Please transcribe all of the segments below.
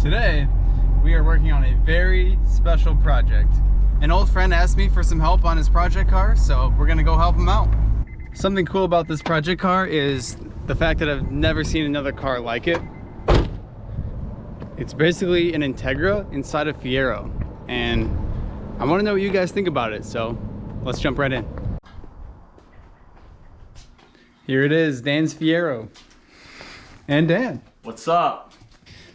Today, we are working on a very special project. An old friend asked me for some help on his project car, so we're gonna go help him out. Something cool about this project car is the fact that I've never seen another car like it. It's basically an Integra inside a Fiero, and I wanna know what you guys think about it, so let's jump right in. Here it is, Dan's Fiero. And Dan. What's up?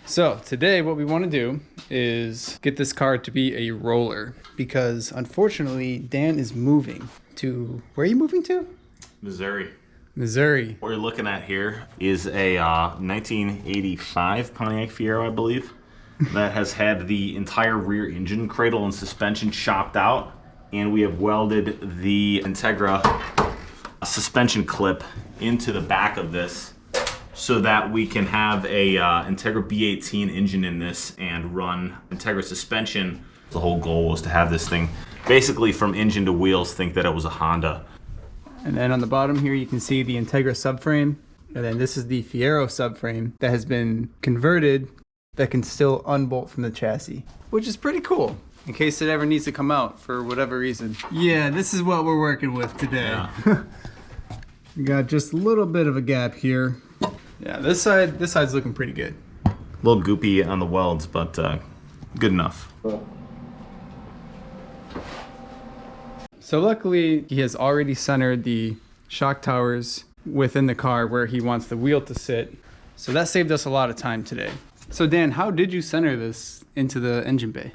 So today what we want to do is get this car to be a roller, because unfortunately Dan is moving to, where are you moving to? Missouri. Missouri. What you're looking at here is a 1985 Pontiac Fiero, I believe, that has had the entire rear engine, cradle and suspension chopped out, and we have welded the Integra suspension clip into the back of this so that we can have a Integra B18 engine in this and run Integra suspension. The whole goal was to have this thing basically from engine to wheels think that it was a Honda. And then on the bottom here you can see the Integra subframe, and then this is the Fiero subframe that has been converted that can still unbolt from the chassis, which is pretty cool in case it ever needs to come out for whatever reason. Yeah, this is what we're working with today. Yeah. We got just a little bit of a gap here. Yeah, this side's looking pretty good. A little goopy on the welds, but good enough. So luckily, he has already centered the shock towers within the car where he wants the wheel to sit. So that saved us a lot of time today. So Dan, how did you center this into the engine bay?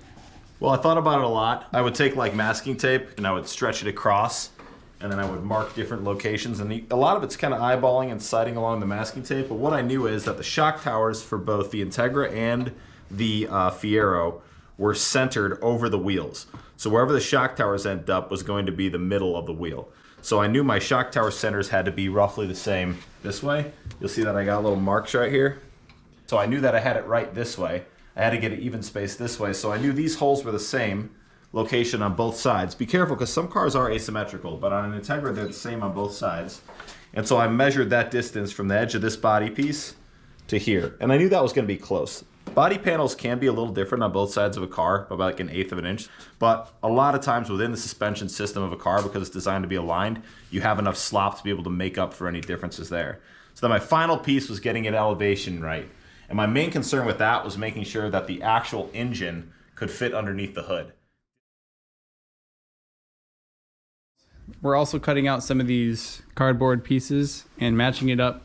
Well, I thought about it a lot. I would take like masking tape and I would stretch it across, and then I would mark different locations, and a lot of it's kind of eyeballing and sighting along the masking tape, but what I knew is that the shock towers for both the Integra and the Fiero were centered over the wheels. So wherever the shock towers ended up was going to be the middle of the wheel. So I knew my shock tower centers had to be roughly the same this way. You'll see that I got little marks right here. So I knew that I had it right this way. I had to get it even spaced this way. So I knew these holes were the same location on both sides. Be careful, because some cars are asymmetrical, but on an Integra they're the same on both sides. And so I measured that distance from the edge of this body piece to here, and I knew that was going to be close. Body panels can be a little different on both sides of a car, about like 1/8 of an inch, but a lot of times within the suspension system of a car, because it's designed to be aligned, you have enough slop to be able to make up for any differences there. So then my final piece was getting it elevation right, and my main concern with that was making sure that the actual engine could fit underneath the hood. We're also cutting out some of these cardboard pieces and matching it up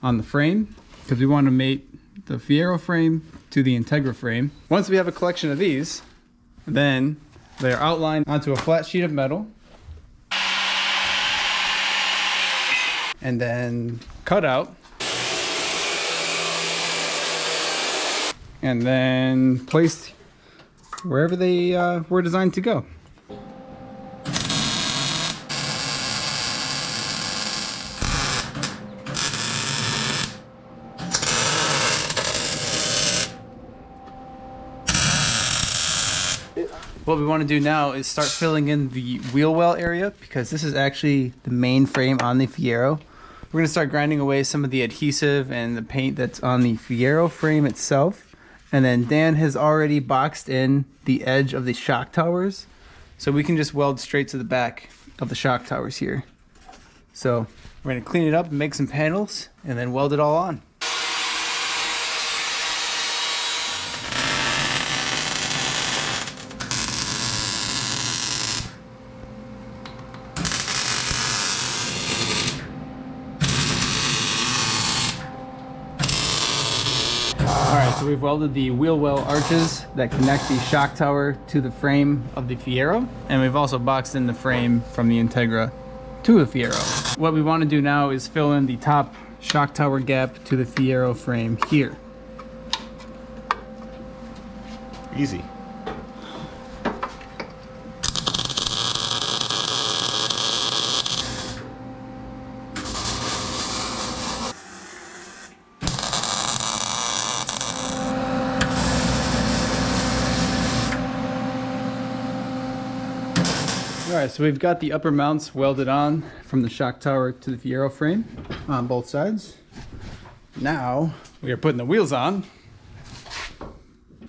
on the frame, because we want to mate the Fiero frame to the Integra frame. Once we have a collection of these, then they're outlined onto a flat sheet of metal and then cut out and then placed wherever they were designed to go. What we want to do now is start filling in the wheel well area, because this is actually the main frame on the Fiero. We're going to start grinding away some of the adhesive and the paint that's on the Fiero frame itself. And then Dan has already boxed in the edge of the shock towers, so we can just weld straight to the back of the shock towers here. So we're going to clean it up and make some panels and then weld it all on. Alright, so we've welded the wheel well arches that connect the shock tower to the frame of the Fiero, and we've also boxed in the frame from the Integra to the Fiero. What we want to do now is fill in the top shock tower gap to the Fiero frame here. Easy. Alright, so we've got the upper mounts welded on from the shock tower to the Fiero frame on both sides. Now we are putting the wheels on.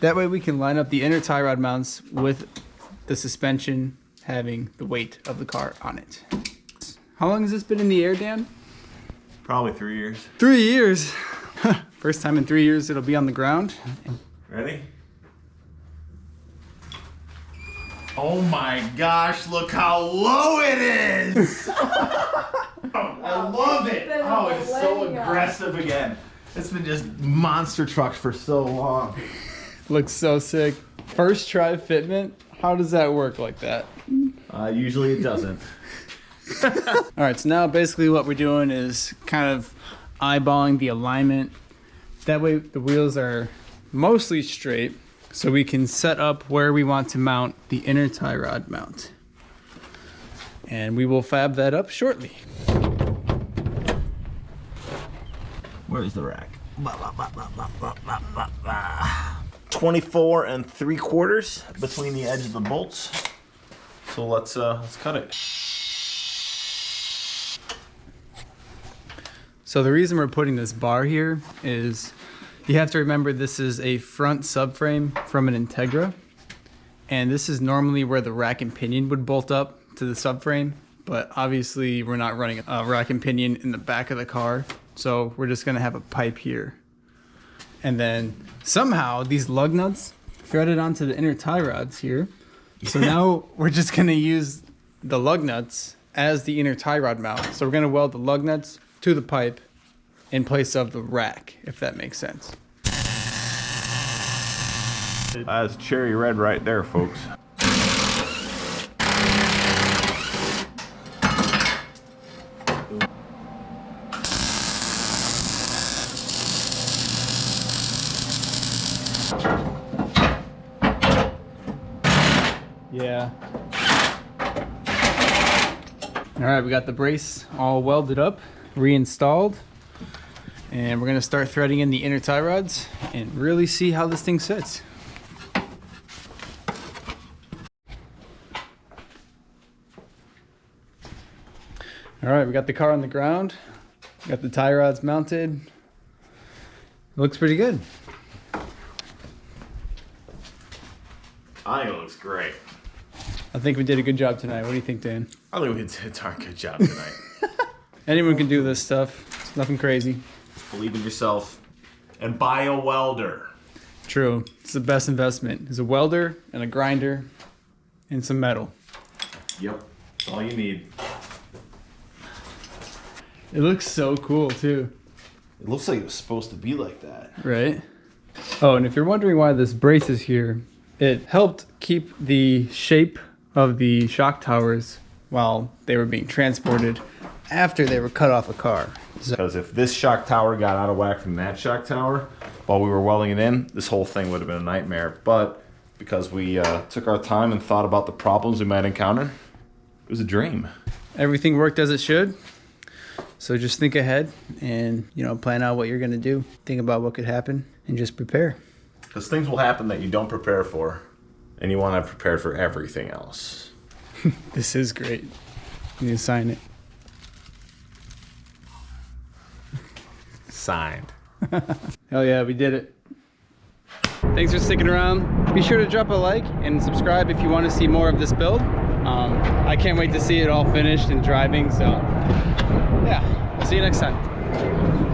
That way we can line up the inner tie rod mounts with the suspension having the weight of the car on it. How long has this been in the air, Dan? Probably 3 years. 3 years. First time in 3 years it'll be on the ground. Ready? Oh my gosh, look how low it is! I love it! Oh, it's so aggressive again. It's been just monster trucked for so long. Looks so sick. First try fitment. How does that work like that? Usually it doesn't. All right, so now basically what we're doing is kind of eyeballing the alignment. That way the wheels are mostly straight, so we can set up where we want to mount the inner tie rod mount. And we will fab that up shortly. Where's the rack? 24 3/4 between the edge of the bolts. So let's cut it. So the reason we're putting this bar here is you have to remember this is a front subframe from an Integra. And this is normally where the rack and pinion would bolt up to the subframe. But obviously we're not running a rack and pinion in the back of the car. So we're just gonna have a pipe here. And then somehow these lug nuts threaded onto the inner tie rods here. So now we're just gonna use the lug nuts as the inner tie rod mount. So we're gonna weld the lug nuts to the pipe in place of the rack, if that makes sense. That's cherry red right there, folks. Yeah. All right, we got the brace all welded up, reinstalled, and we're gonna start threading in the inner tie rods and really see how this thing sits. All right, we got the car on the ground, got the tie rods mounted. It looks pretty good. I think it looks great. I think we did a good job tonight. What do you think, Dan? I think we did a darn good job tonight. Anyone can do this stuff. It's nothing crazy. Believe in yourself and buy a welder. True. It's the best investment. Is a welder and a grinder and some metal. Yep, that's all you need. It looks so cool too. It looks like it was supposed to be like that. Right? Oh, and if you're wondering why this brace is here, it helped keep the shape of the shock towers while they were being transported after they were cut off a car. Because if this shock tower got out of whack from that shock tower while we were welding it in, this whole thing would have been a nightmare. But because we took our time and thought about the problems we might encounter, it was a dream. Everything worked as it should. So just think ahead and, plan out what you're going to do. Think about what could happen and just prepare. Because things will happen that you don't prepare for, and you want to have prepared for everything else. This is great. You need to sign it. Signed. Hell yeah, we did it. Thanks for sticking around. Be sure to drop a like and subscribe if you want to see more of this build. I can't wait to see it all finished and driving, so yeah, see you next time.